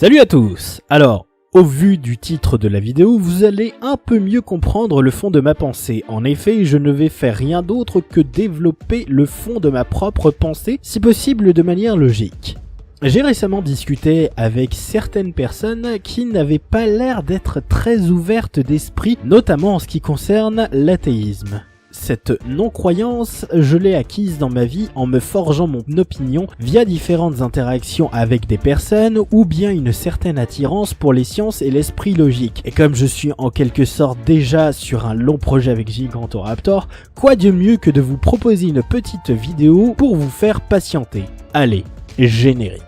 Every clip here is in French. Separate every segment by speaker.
Speaker 1: Salut à tous. Alors, au vu du titre de la vidéo, vous allez un peu mieux comprendre le fond de ma pensée. En effet, je ne vais faire rien d'autre que développer le fond de ma propre pensée, si possible de manière logique. J'ai récemment discuté avec certaines personnes qui n'avaient pas l'air d'être très ouvertes d'esprit, notamment en ce qui concerne l'athéisme. Cette non-croyance, je l'ai acquise dans ma vie en me forgeant mon opinion via différentes interactions avec des personnes ou bien une certaine attirance pour les sciences et l'esprit logique. Et comme je suis en quelque sorte déjà sur un long projet avec Gigantoraptor, quoi de mieux que de vous proposer une petite vidéo pour vous faire patienter. Allez, générique.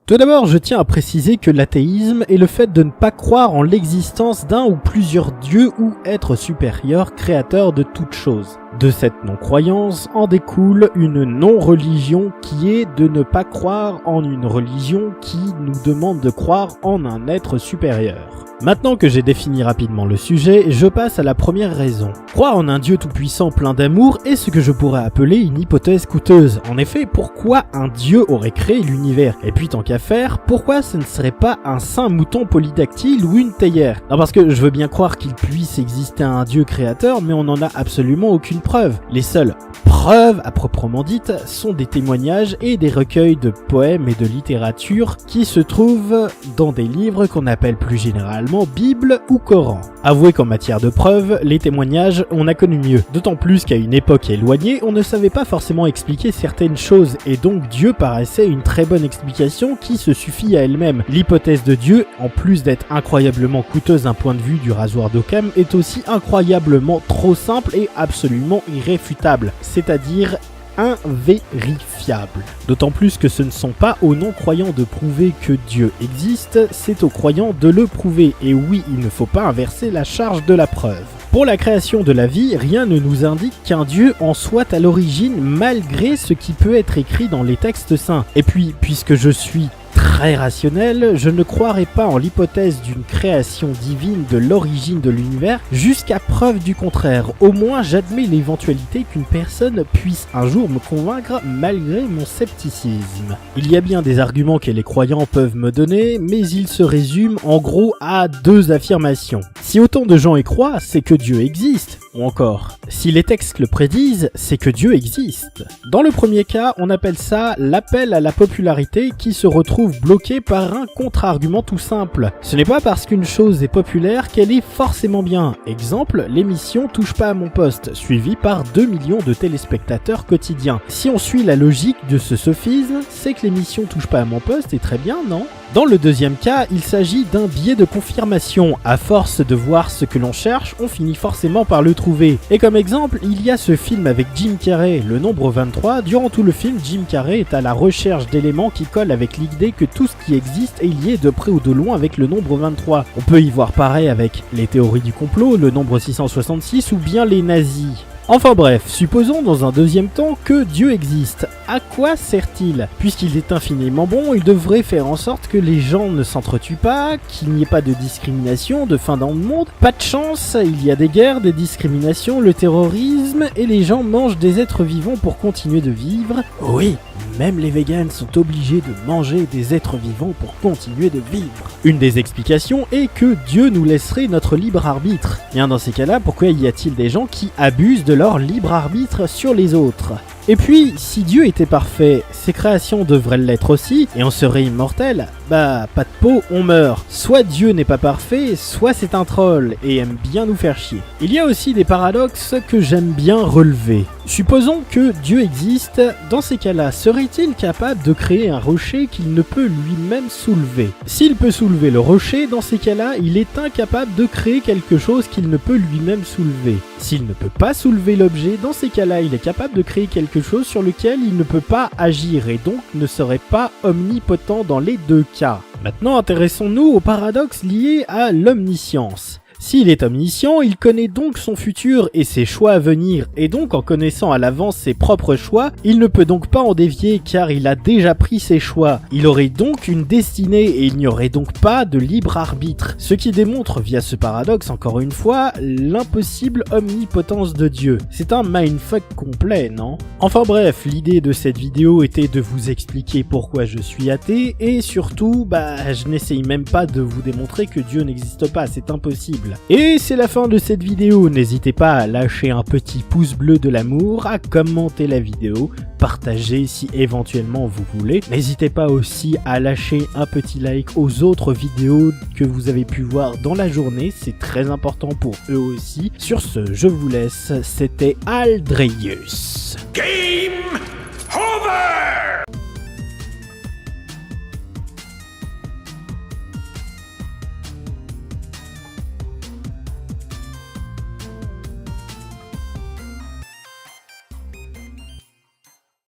Speaker 1: Tout d'abord, je tiens à préciser que l'athéisme est le fait de ne pas croire en l'existence d'un ou plusieurs dieux ou êtres supérieurs créateurs de toutes choses. De cette non-croyance en découle une non-religion qui est de ne pas croire en une religion qui nous demande de croire en un être supérieur. Maintenant que j'ai défini rapidement le sujet, je passe à la première raison. Croire en un dieu tout-puissant plein d'amour est ce que je pourrais appeler une hypothèse coûteuse. En effet, pourquoi un dieu aurait créé l'univers? Et puis tant qu'à faire, pourquoi ce ne serait pas un saint mouton polydactyle ou une théière? Non, parce que je veux bien croire qu'il puisse exister un dieu créateur, mais on n'en a absolument aucune preuve. Les seules preuves, à proprement dites, sont des témoignages et des recueils de poèmes et de littérature qui se trouvent dans des livres qu'on appelle plus généralement Bible ou Coran. Avouez qu'en matière de preuves, les témoignages, on a connu mieux. D'autant plus qu'à une époque éloignée, on ne savait pas forcément expliquer certaines choses et donc Dieu paraissait une très bonne explication qui se suffit à elle-même. L'hypothèse de Dieu, en plus d'être incroyablement coûteuse d'un point de vue du rasoir d'Occam, est aussi incroyablement trop simple et absolument irréfutable, c'est-à-dire invérifiable. D'autant plus que ce ne sont pas aux non-croyants de prouver que Dieu existe, c'est aux croyants de le prouver. Et oui, il ne faut pas inverser la charge de la preuve. Pour la création de la vie, rien ne nous indique qu'un Dieu en soit à l'origine malgré ce qui peut être écrit dans les textes saints. Et puis, puisque je suis très rationnel, je ne croirais pas en l'hypothèse d'une création divine de l'origine de l'univers jusqu'à preuve du contraire. Au moins, j'admets l'éventualité qu'une personne puisse un jour me convaincre malgré mon scepticisme. Il y a bien des arguments que les croyants peuvent me donner, mais ils se résument en gros à deux affirmations. Si autant de gens y croient, c'est que Dieu existe. Ou encore, si les textes le prédisent, c'est que Dieu existe. Dans le premier cas, on appelle ça l'appel à la popularité qui se retrouve bloqué par un contre-argument tout simple. Ce n'est pas parce qu'une chose est populaire qu'elle est forcément bien. Exemple, l'émission Touche pas à mon poste, suivie par 2 millions de téléspectateurs quotidiens. Si on suit la logique de ce sophisme, c'est que l'émission Touche pas à mon poste est très bien, non ? Dans le deuxième cas, il s'agit d'un biais de confirmation. À force de voir ce que l'on cherche, on finit forcément par le trouver. Et comme exemple, il y a ce film avec Jim Carrey, Le Nombre 23. Durant tout le film, Jim Carrey est à la recherche d'éléments qui collent avec l'idée que tout ce qui existe est lié de près ou de loin avec le nombre 23. On peut y voir pareil avec les théories du complot, le nombre 666 ou bien les nazis. Enfin bref, supposons dans un deuxième temps que Dieu existe. À quoi sert-il? Puisqu'il est infiniment bon, il devrait faire en sorte que les gens ne s'entretuent pas, qu'il n'y ait pas de discrimination, de fin dans le monde. Pas de chance, il y a des guerres, des discriminations, le terrorisme, et les gens mangent des êtres vivants pour continuer de vivre. Oui, même les végans sont obligés de manger des êtres vivants pour continuer de vivre. Une des explications est que Dieu nous laisserait notre libre arbitre. Bien dans ces cas-là, pourquoi y a-t-il des gens qui abusent de leur libre arbitre sur les autres? Et puis, si Dieu était parfait, ses créations devraient l'être aussi, et on serait immortel. Bah, pas de peau, on meurt. Soit Dieu n'est pas parfait, soit c'est un troll, et aime bien nous faire chier. Il y a aussi des paradoxes que j'aime bien relever. Supposons que Dieu existe, dans ces cas-là, serait-il capable de créer un rocher qu'il ne peut lui-même soulever? S'il peut soulever le rocher, dans ces cas-là, il est incapable de créer quelque chose qu'il ne peut lui-même soulever. S'il ne peut pas soulever l'objet, dans ces cas-là, il est capable de créer quelque chose sur lequel il ne peut pas agir et donc ne serait pas omnipotent dans les deux cas. Maintenant, intéressons-nous au paradoxe lié à l'omniscience. S'il est omniscient, il connaît donc son futur et ses choix à venir, et donc en connaissant à l'avance ses propres choix, il ne peut donc pas en dévier car il a déjà pris ses choix. Il aurait donc une destinée et il n'y aurait donc pas de libre arbitre, ce qui démontre via ce paradoxe encore une fois l'impossible omnipotence de Dieu. C'est un mindfuck complet, non? Enfin bref, l'idée de cette vidéo était de vous expliquer pourquoi je suis athée et surtout, je n'essaye même pas de vous démontrer que Dieu n'existe pas, c'est impossible. Et c'est la fin de cette vidéo, n'hésitez pas à lâcher un petit pouce bleu de l'amour, à commenter la vidéo, partager si éventuellement vous voulez. N'hésitez pas aussi à lâcher un petit like aux autres vidéos que vous avez pu voir dans la journée, c'est très important pour eux aussi. Sur ce, je vous laisse, c'était Aldreus.
Speaker 2: Game over!